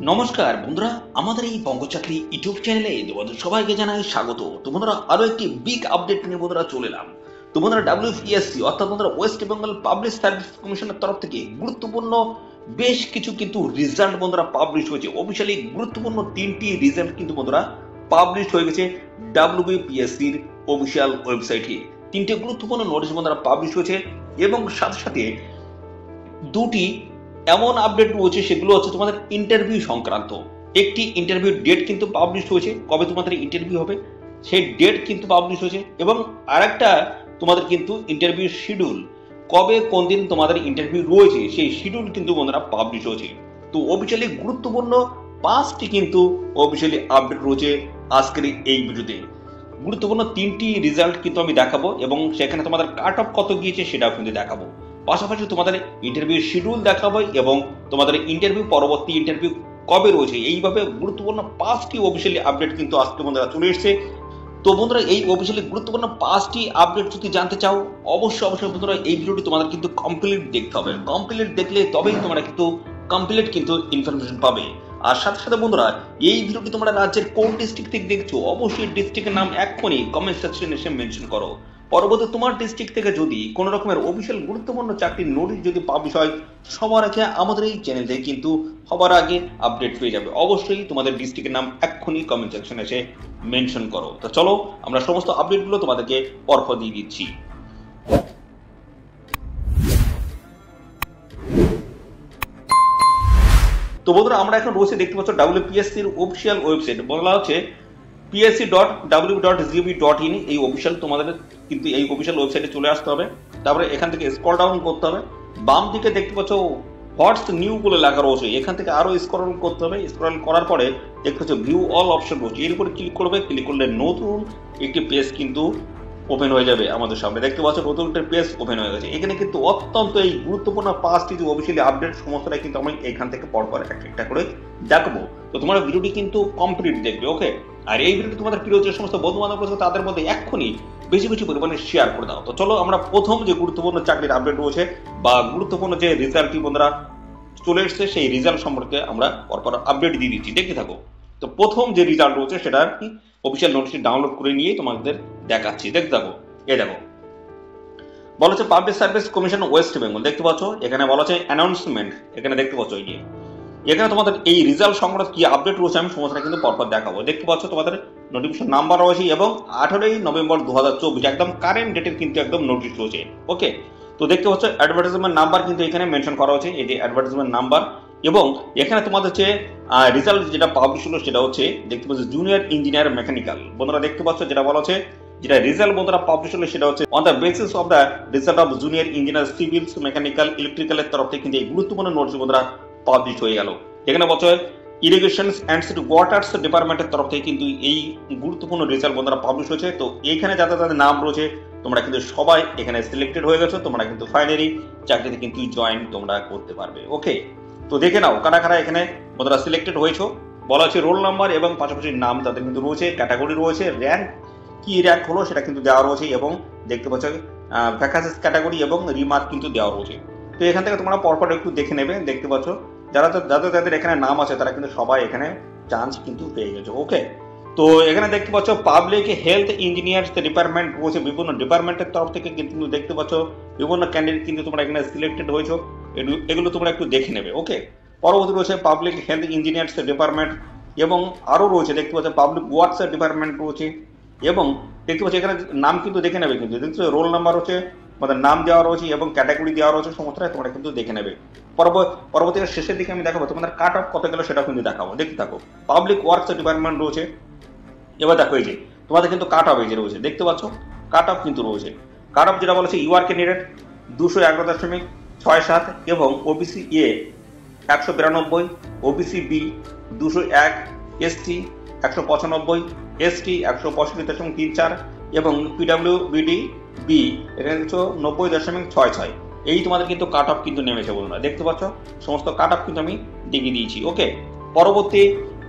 নমস্কার বন্ধুরা, আমাদের এই বঙ্গচাকরি ইউটিউব চ্যানেলে তোমাদের সবাইকে জানাই স্বাগত। তো বন্ধুরা, আরো একটি বিগ আপডেট নিয়ে বন্ধুরা চলে এলাম। তো বন্ধুরা, WPSC অর্থাৎ বন্ধুরা ওয়েস্ট বেঙ্গল পাবলিক সার্ভিস কমিশনের তরফ থেকে গুরুত্বপূর্ণ বেশ কিছু কিন্তু রেজাল্ট বন্ধুরা পাবলিশ হয়েছে। অফিশিয়ালি গুরুত্বপূর্ণ 3টি রেজাল্ট কিন্তু বন্ধুরা পাবলিশ হয়ে গেছে WPSCর অফিসিয়াল ওয়েবসাইটে। 3টে গুরুত্বপূর্ণ নোটিশ বন্ধুরা পাবলিশ হয়েছে এবং সাথে সাথে দুটি এমন আপডেট রয়েছে, সেগুলো হচ্ছে তোমাদের ইন্টারভিউ সংক্রান্ত। একটি ইন্টারভিউ ডেট কিন্তু পাবলিশ হয়েছে, কবে তোমাদের ইন্টারভিউ হবে সেই ডেট কিন্তু পাবলিশ হয়েছে, এবং আরেকটা তোমাদের কিন্তু ইন্টারভিউ শিডিউল, কবে কোন দিন তোমাদের ইন্টারভিউ রয়েছে সেই শিডিউল কিন্তু বন্ধুরা পাবলিশ হয়েছে। তো অফিসিয়ালি গুরুত্বপূর্ণ 5টি কিন্তু অফিসিয়ালি আপডেট রয়েছে আজকের এই ভিডিওতে। গুরুত্বপূর্ণ 3টি রেজাল্ট কিন্তু আমি দেখাবো এবং সেখানে তোমাদের কাট অফ কত গিয়েছে সেটাও কিন্তু দেখাবো। পাশাপাশি তোমাদের ইন্টারভিউ শিডিউল দেখাবো এবং তোমাদের ইন্টারভিউ পরবর্তী ইন্টারভিউ কবে রয়েছে, এইভাবে গুরুত্বপূর্ণ 5টি অফিসিয়ালি আপডেট কিন্তু আজকে বন্ধুরা চলে এসেছে। তো বন্ধুরা, এই অফিসিয়ালি গুরুত্বপূর্ণ 5টি আপডেট যদি জানতে চাও, অবশ্যই বন্ধুরা এই ভিডিওটি তোমাদের কিন্তু কমপ্লিট দেখতে হবে। কমপ্লিট দেখলে তবেই তোমরা কিন্তু কমপ্লিট কিন্তু ইনফরমেশন পাবে। আর সাথে সাথে বন্ধুরা, এই ভিডিওটি তোমরা রাজ্যের কোন ডিস্ট্রিক্ট থেকে দেখছো, অবশ্যই ডিস্ট্রিক্টের নাম এক্ষুনি কমেন্ট সেকশনে এসে মেনশন করো। পরবর্তী তোমার ডিস্ট্রিক্ট থেকে যদি কোনো রকমের অফিসিয়াল গুরুত্বপূর্ণ চাকরির নোটিশ যদি পাবলিশ হয়, সবার আগে আমাদের এই চ্যানেল থেকে কিন্তু সবার আগে আপডেট পেয়ে যাবে। অবশ্যই তোমাদের ডিস্ট্রিক্টের নাম এক্ষুনি কমেন্ট সেকশনে এসে মেনশন করো। তো চলো আমরা সমস্ত আপডেটগুলো তোমাদেরকে পরপর দিয়ে দিচ্ছি। তো বন্ধুরা, আমরা এখন রয়েছে দেখতে পাচ্ছ WPSCর অফিসিয়াল ওয়েবসাইট, বলা হচ্ছে psc.w.gov.in। এই অফিসিয়াল তোমাদের কিন্তু এই অফিসিয়াল ওয়েবসাইটে চলে আসতে হবে। তারপরে এখান থেকে স্ক্রল ডাউন করতে হবে, বাম দিকে দেখতে পাচ্ছ হোয়াটস নিউ বলে লেখা রয়েছে, এখান থেকে আরো স্ক্রল করতে হবে। স্ক্রল করার পরে দেখতে পাচ্ছ ভিউ অল অপশন রয়েছে, এর উপরে ক্লিক করবে। ক্লিক করলে নতুন একটি পেজ কিন্তু ওপেন হয়ে যাবে আমাদের সামনে। দেখতে পাচ্ছ নতুন একটা পেজ ওপেন হয়ে গেছে। এখানে কিন্তু অত্যন্ত এই গুরুত্বপূর্ণ 5টি যে অফিসিয়ালি আপডেট, সমস্তটা কিন্তু আমি এখান থেকে পরপর একটা করে দেখাবো। তো তোমরা ভিডিওটি কিন্তু কমপ্লিট দেখবে, ওকে? আর এই ভিডিওটি তোমাদের প্রিয় যে সমস্ত বন্ধু বান্ধব রয়েছে তাদের মধ্যে এক্ষুনি বেশি বেশি পরিমাণে শেয়ার করে দাও। তো চলো আমরা প্রথম যে গুরুত্বপূর্ণ চাকরির আপডেট রয়েছে বা গুরুত্বপূর্ণ যে রেজাল্টটি বন্ধুরা চলে এসছে, সেই রেজাল্ট সম্পর্কে আমরা পরপর আপডেট দিয়ে দিচ্ছি, দেখতে থাকো। তো প্রথম যে রেজাল্ট রয়েছে সেটা কি অফিসিয়াল নোটিশটি ডাউনলোড করে নিয়ে তোমাদের দেখাচ্ছি, দেখতে থাকো। এই দেখো, বলা হচ্ছে public service commission West Bengal, দেখতে পাচ্ছ এখানে বলা হচ্ছে অ্যানাউন্সমেন্ট, এখানে দেখতে পাচ্ছ এই যে এখানে তোমাদের এই রেজাল্ট সংক্রান্ত কি আপডেট রয়েছে আমি সমস্ত কিন্তু পরপর দেখাবো। দেখতে পাচ্ছ তোমাদের নোটিফিকেশন নাম্বার রয়েছে এবং 18ই নভেম্বর 2024 একদম কারেন্ট ডেটের কিন্তু একদম নোটিশ রয়েছে, ওকে? তো দেখতে পাচ্ছ অ্যাডভার্টাইজমেন্ট নাম্বার কিন্তু এখানে মেনশন করা হচ্ছে, এই যে অ্যাডভার্টাইজমেন্ট নাম্বার। এবং এখানে তোমাদের হচ্ছে রেজাল্ট যেটা পাবলিশ হলো সেটা হচ্ছে দেখতে পাচ্ছ জুনিয়র ইঞ্জিনিয়ার মেকানিক্যাল, বন্ধুরা দেখতে পাচ্ছ যেটা বলা হচ্ছে, যেটা রেজাল্ট বন্ধুরা পাবলিশ হলো সেটা হচ্ছে on the basis of the result of junior engineer civils mechanical ইলেকট্রিক্যালের তরফ থেকে কিন্তু এই গুরুত্বপূর্ণ নোটিশ বন্ধুরা পাবলিশ হয়ে গেল। এখানে বলছে ইরিগেশন অ্যান্ড ওয়াটার্স ডিপার্টমেন্টের তরফ থেকে কিন্তু এই গুরুত্বপূর্ণ রেজাল্ট বন্ধুরা পাবলিশ হয়েছে। তো এইখানে যাদের যাদের নাম রয়েছে তোমরা কিন্তু সবাই এখানে সিলেক্টেড হয়ে গেছো, তোমরা কিন্তু ফাইনালি চাকরিতে কিন্তু জয়েন তোমরা করতে পারবে, ওকে? তো দেখে নাও কারা কারা এখানে বন্ধুরা সিলেক্টেড হয়েছো। বলা হচ্ছে রোল নাম্বার এবং পাশাপাশি নাম তাদের কিন্তু রয়েছে, ক্যাটাগরি রয়েছে, র্যাঙ্ক কি র্যাঙ্ক হলো সেটা কিন্তু দেওয়া রয়েছে এবং দেখতে পাচ্ছ ভ্যাকান্সিস ক্যাটাগরি এবং রিমার্ক কিন্তু দেওয়া রয়েছে। তো এখান থেকে তোমরা পরপর একটু দেখে নেবে। দেখতে পাচ্ছ যাদের এখানে নাম আছে তারা কিন্তু সবাই এখানে চান্স কিন্তু পেয়ে গেছে, ওকে? তো এখানে দেখতে পাচ্ছ পাবলিক হেলথ ইঞ্জিনিয়ার্স ডিপার্টমেন্ট রয়েছে, বিভিন্ন ডিপার্টমেন্টের তরফ থেকে কিন্তু দেখতে পাচ্ছ বিভিন্ন ক্যান্ডিডেট কিন্তু তোমরা এখানে সিলেক্টেড হয়েছো, এগুলো তোমরা একটু দেখে নেবে, ওকে? পরবর্তী রয়েছে পাবলিক হেলথ ইঞ্জিনিয়ার্স ডিপার্টমেন্ট এবং আরও রয়েছে দেখতে পাচ্ছ পাবলিক ওয়ার্কস ডিপার্টমেন্ট রয়েছে এবং দেখতে পাচ্ছি এখানে নাম কিন্তু দেখে নেবে, কিন্তু দেখছো রোল নাম্বার হচ্ছে আমাদের নাম দেওয়া রয়েছে এবং ক্যাটাগরি দেওয়া রয়েছে, সমস্তটাই তোমরা কিন্তু দেখে নেবে। পরবর্তী শেষের দিকে আমি দেখাবো তোমাদের কাট অফ কত গেল সেটা কিন্তু দেখাবো, দেখতে থাকো। পাবলিক ওয়ার্কস ডিপার্টমেন্ট রয়েছে, এবার দেখো এই যে তোমাদের কিন্তু কাট অফ এই যে রয়েছে, দেখতে পাচ্ছ কাট অফ কিন্তু রয়েছে। কাট অফ যেটা বলেছে ইউআর ক্যান্ডিডেট 211.67 এবং OBC A 192, OBC B 201, ST 195, ST 165.34 এবং পিডাব্লিউবিডি বি এখানে কিছু 90.66। এই তোমাদের কিন্তু কাট অফ কিন্তু নেমেছে বলুন, দেখতে পাচ্ছ সমস্ত কাট অফ কিন্তু আমি দেখিয়ে দিয়েছি, ওকে? পরবর্তী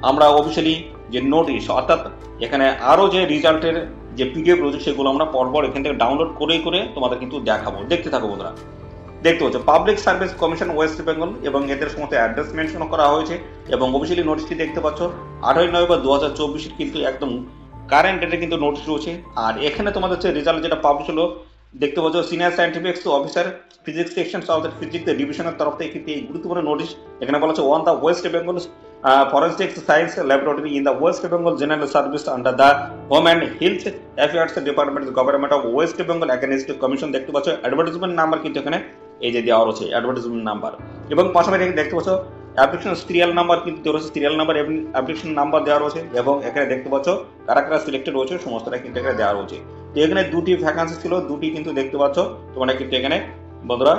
আমরা অফিসিয়ালি যে নোটিশ অর্থাৎ এখানে আরও যে রেজাল্টের যে পিডিএফ রয়েছে সেগুলো আমরা পরপর এখান থেকে ডাউনলোড করে তোমাদের কিন্তু দেখাবো, দেখতে থাকো বন্ধুরা। দেখতে পাচ্ছ public service commission West Bengal এবং এদের সমস্ত অ্যাড্রেস মেনশন করা হয়েছে এবং অফিসিয়ালি নোটিশটি দেখতে পাচ্ছ 8ই নভেম্বর 2024 কিন্তু একদম কারেন্ট ডেটে কিন্তু নোটিশ রয়েছে। আর এখানে তোমাদের হচ্ছে রেজাল্ট যেটা পাবলিশ হলো দেখতে পাচ্ছ senior scientific officer physics section south physics ডিভিশনের তরফ থেকে কিন্তু এই গুরুত্বপূর্ণ নোটিশ এখানে বলা হচ্ছে on the West Bengal forensic science laboratory in the West Bengal General Service under the Home and Health Affairs Department Government of West Bengal against Commission দেখতে পাচ্ছ অ্যাডভার্টাইজমেন্ট নাম্বার কিন্তু এখানে এই যে দেওয়া রয়েছে অ্যাডভার্টাইজমেন্ট নাম্বার এবং পাশাপাশি দেখতে পাচ্ছ অ্যাপ্লিকেশন সিরিয়াল নাম্বার কিন্তু দেওয়া রয়েছে সিরিয়াল নাম্বার এবং অ্যাপ্লিকেশন নাম্বার দেওয়া রয়েছে এবং এখানে দেখতে পাচ্ছ কারা কারা সিলেক্টেড রয়েছে সমস্তটা কিন্তু এখানে দেওয়া রয়েছে। তো এখানে দুটি ভ্যাকান্সি ছিল, দুটি কিন্তু দেখতে পাচ্ছ তোমরা কিন্তু এখানে বন্ধুরা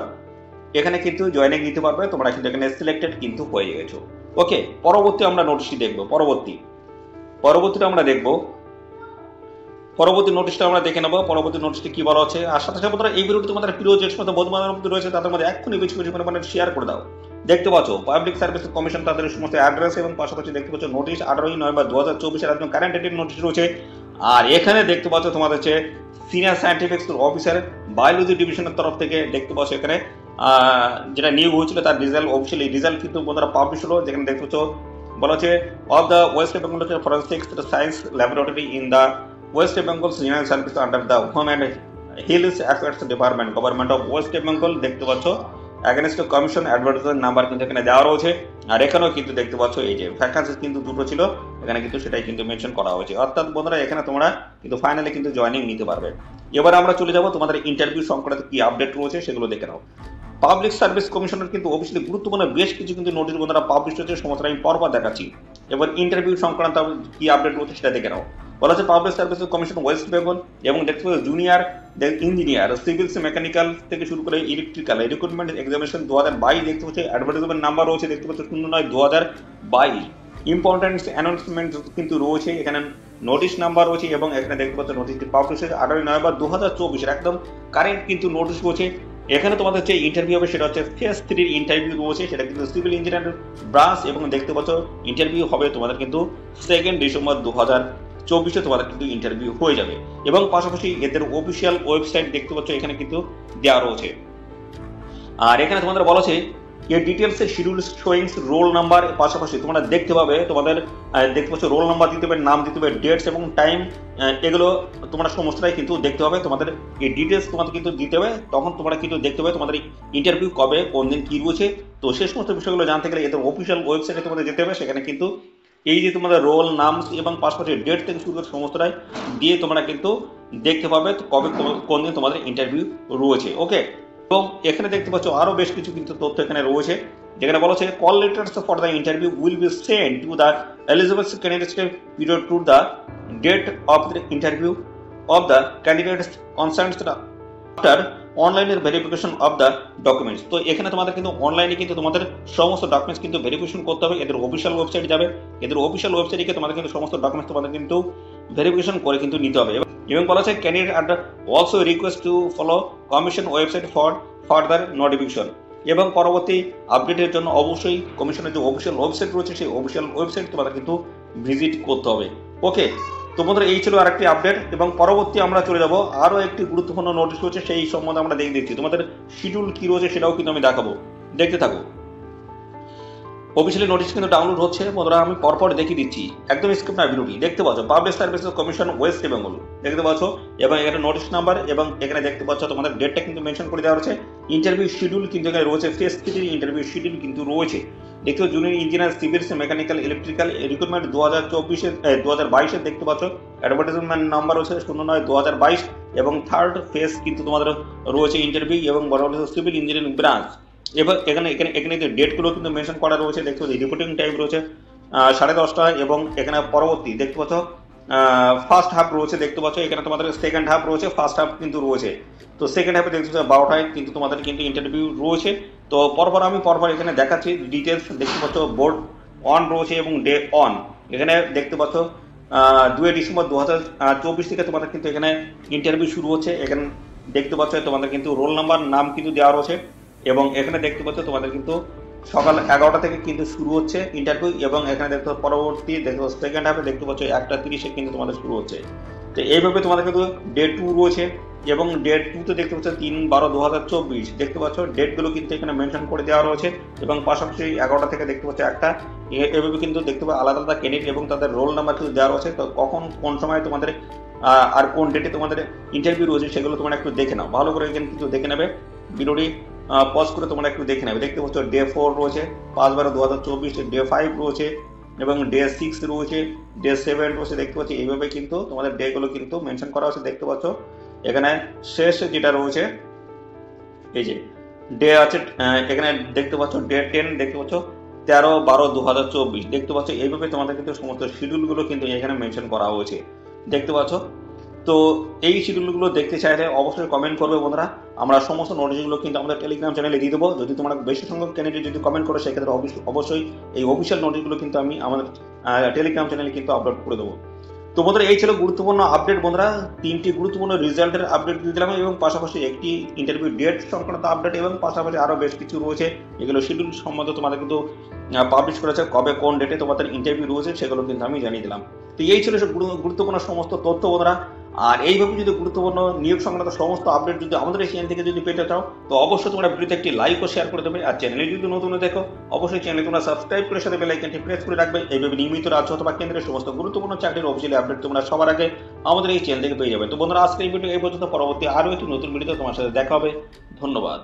এখানে কিন্তু জয়েনিং নিতে পারবে, তোমরা কিন্তু এখানে সিলেক্টেড কিন্তু হয়ে গেছো। ওকে, পরবর্তী আমরা নোটিশটি দেখবো। পরবর্তীটা আমরা দেখবো, পরবর্তী নোটিশটা আমরা দেখে নেবো পরবর্তী নোটিশটি কি বলা হচ্ছে। আর সাথে সাথে বন্ধুরা এই ভিডিওটি তোমাদের প্রিয় যে সমস্ত বন্ধু-বান্ধব মধ্যে রয়েছে তাদের মধ্যে এক্ষুনি বেশি বেশি পরিমাণে শেয়ার করে দাও। দেখতে পাচ্ছ পাবলিক সার্ভিস কমিশন তাদের সমস্ত অ্যাড্রেস এবং পাশাপাশি দেখতে পাচ্ছ নোটিশ 8ই নভেম্বর 2024 একদম কারেন্ট ডেটের নোটিশ রয়েছে। আর এখানে দেখতে পাচ্ছ তোমাদের হচ্ছে সিনিয়র সায়েন্টিফিক অফিসার বায়োলজি ডিভিশনের তরফ থেকে দেখতে পাচ্ছ এখানে যেটা নিয়োগ হয়েছিল তার রেজাল্ট অফিসিয়ালি রেজাল্ট কিন্তু বন্ধুরা পাবলিশ হলো, যেখানে দেখতে পাচ্ছ বলা হচ্ছে of the West Bengal forensic science laboratory in the West Bengal general service under the home and hills affairs department government of West Bengal দেখতে পাচ্ছ অ্যাগেনস্ট কমিশন অ্যাডভার্টাইজমেন্ট নাম্বার কিন্তু এখানে দেওয়া রয়েছে। আর এখানেও কিন্তু দেখতে পাচ্ছ এই যে ভ্যাকান্সি কিন্তু দুটো ছিল এখানে কিন্তু সেটাই কিন্তু মেনশন করা হয়েছে। অর্থাৎ বন্ধুরা এখানে তোমরা কিন্তু ফাইনালি কিন্তু জয়েনিং নিতে পারবে। এবার আমরা চলে যাব তোমাদের ইন্টারভিউ সংক্রান্ত কি আপডেট রয়েছে সেগুলো দেখে নাও। পাবলিক সার্ভিস কমিশনের কিন্তু অবশ্যই গুরুত্বপূর্ণ বেশ কিছু কিন্তু নোটিশ বন্ধুরা পাবলিশ হচ্ছে, সমস্ত আমি পরপর দেখাচ্ছি। এবার ইন্টারভিউ সংক্রান্ত কি আপডেট রয়েছে সেটা দেখে নাও। বলা হচ্ছে public service commission West Bengal এবং দেখতে পাচ্ছ জুনিয়র ইঞ্জিনিয়ার সিভিলস মেকানিক্যাল থেকে শুরু করে ইলেকট্রিক্যাল রিক্রুটমেন্ট এক্সামিনেশন 2022 দেখতে পাচ্ছ অ্যাডভার্টাইজমেন্ট নাম্বার রয়েছে দেখতে পাচ্ছ 09/2022 ইম্পর্টেন্ট অ্যানাউন্সমেন্ট কিন্তু রয়েছে, এখানে নোটিশ নাম্বার রয়েছে এবং এখানে দেখতে পাচ্ছ নোটিশটি পাবলিশ হয়েছে 8ই নভেম্বর 2024 একদম কারেন্ট কিন্তু নোটিশ রয়েছে। এখানে তোমাদের যে ইন্টারভিউ হবে সেটা হচ্ছে ফেজ 3 ইন্টারভিউ রয়েছে, সেটা কিন্তু সিভিল ইঞ্জিনিয়ার ব্রাঞ্চ এবং দেখতে পাচ্ছ ইন্টারভিউ হবে তোমাদের কিন্তু 2 ডিসেম্বর 2024 তোমাদের কিন্তু ইন্টারভিউ হয়ে যাবে এবং পাশাপাশি এদের অফিসিয়াল ওয়েবসাইট দেখতে পাচ্ছ এখানে কিন্তু দেওয়া রয়েছে। আর এখানে তোমাদের বলা আছে এর ডিটেলস এর শিডিউল শোয়িংস রোল নাম্বার পাশাপাশি তোমরা দেখতে পাবে, তোমাদের দেখতে পাচ্ছ রোল নাম্বার দিতে হবে, নাম দিতে হবে, ডেটস এবং টাইম এগুলো তোমরা সমস্তটাই কিন্তু দেখতে হবে। তোমাদের এই ডিটেলস তোমাদের কিন্তু দিতে হবে, তখন তোমরা কিন্তু দেখতে পাবে তোমাদের ইন্টারভিউ কবে কোন দিন কি রয়েছে। তো সেই সমস্ত বিষয়গুলো জানতে গেলে এদের অফিসিয়াল ওয়েবসাইটে তোমাদের যেতে হবে, সেখানে কিন্তু এই যে তোমাদের রোল নাম এবং পাশাপাশি ডেট থেকে শুরু করে সমস্তটাই দিয়ে তোমরা কিন্তু দেখতে পাবে কবে কোন দিন তোমাদের ইন্টারভিউ রয়েছে। ওকে, এবং এখানে দেখতে পাচ্ছ আরো বেশ কিছু কিন্তু তথ্য এখানে রয়েছে, যেখানে বলা হচ্ছে call letters for the interview will be send to the eligible candidates period to the date of the interview of the candidates concerns after অনলাইনের ভেরিফিকেশন অফ দ্য ডকুমেন্টস। তো এখানে তোমাদের কিন্তু অনলাইনে কিন্তু তোমাদের সমস্ত ডকুমেন্টস কিন্তু ভেরিফিকেশন করতে হবে, এদের অফিসিয়াল ওয়েবসাইটে যাবে, এদের অফিসিয়াল ওয়েবসাইটে তোমাদের কিন্তু সমস্ত ডকুমেন্টস তোমাদের কিন্তু ভেরিফিকেশন করে কিন্তু নিতে হবে। এবং বলা হচ্ছে candidate are also request to follow commission website for further notification এবং পরবর্তী আপডেটের জন্য অবশ্যই কমিশনের যে অফিসিয়াল ওয়েবসাইট রয়েছে সেই অফিসিয়াল ওয়েবসাইট তোমাদের কিন্তু ভিজিট করতে হবে। ওকে, তো বন্ধুরা এই ছিল আরেকটি আপডেট এবং পরবর্তী আমরা চলে যাব আরও একটি গুরুত্বপূর্ণ নোটিশ রয়েছে, সেই সম্বন্ধে আমরা দেখে দিচ্ছি। তোমাদের শিডিউল কি রয়েছে সেটাও কিন্তু আমি দেখাবো, দেখতে থাকো। অফিসিয়ালি নোটিশ কিন্তু ডাউনলোড হচ্ছে বন্ধুরা, আমি পরপর দেখিয়ে দিচ্ছি, একদম স্কিপ না ভিডিওটি। দেখতে পাচ্ছ public service commission West Bengal দেখতে পাচ্ছ এবং এখানে নোটিশ নাম্বার এবং এখানে দেখতে পাচ্ছ তোমাদের ডেটটা কিন্তু মেনশন করে দেওয়া হচ্ছে। ইন্টারভিউ শিডিউল কিন্তু এখানে রয়েছে, ফেজ 3 ইন্টারভিউ শিডিউল কিন্তু রয়েছে। দেখতে পাচ্ছ junior engineer civils mechanical electrical recruitment 2024 দেখতে পাচ্ছ অ্যাডভার্টাইজমেন্ট নাম্বার রয়েছে 09/2022 এবং থার্ড ফেজ কিন্তু তোমাদের রয়েছে ইন্টারভিউ এবং বড় সিভিল ইঞ্জিনিয়ারিং ব্রাঞ্চ। এবার এখানে ডেটগুলো কিন্তু মেনশন করা রয়েছে, দেখতে পাচ্ছি রিপোর্টিং টাইম রয়েছে 10:30 এবং এখানে পরবর্তী দেখতে পাচ্ছ ফার্স্ট হাফ রয়েছে, দেখতে পাচ্ছ এখানে তোমাদের সেকেন্ড হাফ রয়েছে, ফার্স্ট হাফ কিন্তু রয়েছে। তো সেকেন্ড হাফে দেখতে পাচ্ছ 12টায় কিন্তু তোমাদের কিন্তু ইন্টারভিউ রয়েছে। তো আমি পরপর এখানে দেখাচ্ছি ডিটেলস। দেখতে পাচ্ছ বোর্ড অন রয়েছে এবং ডে অন এখানে দেখতে পাচ্ছ 2 ডিসেম্বর 2024 থেকে তোমাদের কিন্তু এখানে ইন্টারভিউ শুরু হচ্ছে। এখানে দেখতে পাচ্ছ তোমাদের কিন্তু রোল নাম্বার নাম কিন্তু দেওয়া রয়েছে এবং এখানে দেখতে পাচ্ছ তোমাদের কিন্তু সকাল 11টা থেকে কিন্তু শুরু হচ্ছে ইন্টারভিউ এবং এখানে দেখতে পরবর্তী দেখতে পাচ্ছ সেকেন্ড হাফে দেখতে পাচ্ছ 1:30 কিন্তু তোমাদের শুরু হচ্ছে। তো এইভাবে তোমাদের কিন্তু ডে 2 রয়েছে এবং ডে 2 তে দেখতে পাচ্ছ 3/12/2024 দেখতে পাচ্ছ ডেটগুলো কিন্তু এখানে মেনশন করে দেওয়া রয়েছে এবং পাশাপাশি 11টা থেকে দেখতে পাচ্ছ একটা এভাবে কিন্তু দেখতে পাচ্ছ আলাদা আলাদা ক্যান্ডিডেট এবং তাদের রোল নাম্বার কিন্তু দেওয়া রয়েছে। তো কখন কোন সময় তোমাদের আর কোন ডেটে তোমাদের ইন্টারভিউ রয়েছে সেগুলো তোমরা একটু দেখে নাও, ভালো করে কিন্তু দেখে নেবে, ভিডিওটি পজ করে তোমরা একটু দেখে নেবে। দেখতে পাচ্ছ ডে 4 রয়েছে 5/12/2024, ডে 5 রয়েছে এবং ডে 6 রয়েছে, ডে 7 রয়েছে। দেখতে পাচ্ছি এইভাবে কিন্তু তোমাদের ডেগুলো কিন্তু মেনশন করা হয়েছে। দেখতে পাচ্ছ এখানে শেষ যেটা রয়েছে এই যে ডে আছে, এখানে দেখতে পাচ্ছ ডে 10 দেখতে পাচ্ছ 13/12/2024 দেখতে পাচ্ছ। এইভাবে তোমাদের কিন্তু সমস্ত শিডিউলগুলো কিন্তু এখানে মেনশন করা হয়েছে দেখতে পাচ্ছ। তো এই শিডিউলগুলো দেখতে চাইলে অবশ্যই কমেন্ট করবে বন্ধুরা, আমরা সমস্ত নোটিশগুলো কিন্তু আমাদের টেলিগ্রাম চ্যানেলে দিয়ে দেবো। যদি তোমরা বেশি সংখ্যক ক্যান্ডিডেট যদি কমেন্ট করো সেক্ষেত্রে অবশ্যই এই অফিসিয়াল নোটিশগুলো কিন্তু আমি আমাদের টেলিগ্রাম চ্যানেলে কিন্তু আপলোড করে দেবো। তো বন্ধুরা এই ছিল গুরুত্বপূর্ণ আপডেট বন্ধুরা, 3টি গুরুত্বপূর্ণ রেজাল্টের আপডেট দিয়ে দিলাম এবং পাশাপাশি একটি ইন্টারভিউ ডেট সংক্রান্ত আপডেট এবং পাশাপাশি আরও বেশ কিছু রয়েছে এগুলো শিডিউল সম্বন্ধে তোমাদের কিন্তু পাবলিশ করেছে, কবে কোন ডেটে তোমাদের ইন্টারভিউ রয়েছে সেগুলো কিন্তু আমি জানিয়ে দিলাম। তো এই ছিল গুরুত্বপূর্ণ সমস্ত তথ্য বন্ধুরা। আর এইভাবে যদি গুরুত্বপূর্ণ নিয়োগ সংক্রান্ত সমস্ত আপডেট যদি আমাদের এই চ্যানেল থেকে যদি পেতে চাও তো অবশ্যই তোমরা ভিডিওতে একটি লাইক ও শেয়ার করে দেবে। আর চ্যানেলে যদি নতুন দেখো অবশ্যই চ্যানেলে তোমরা সাবস্ক্রাইব করে সাথে বেল আইকনটি প্রেস করে রাখবে। এইভাবে নিয়মিত রাজ্য অথবা কেন্দ্রের সমস্ত গুরুত্বপূর্ণ চাকরির অফিসিয়ালি আপডেট তোমরা সবার আগে আমাদের এই চ্যানেল থেকে পেয়ে যাবে। তো বন্ধুরা আজকে এই ভিডিও এই পর্যন্ত, পরবর্তী আরও একটি নতুন ভিডিওতে তোমার সাথে দেখা হবে। ধন্যবাদ।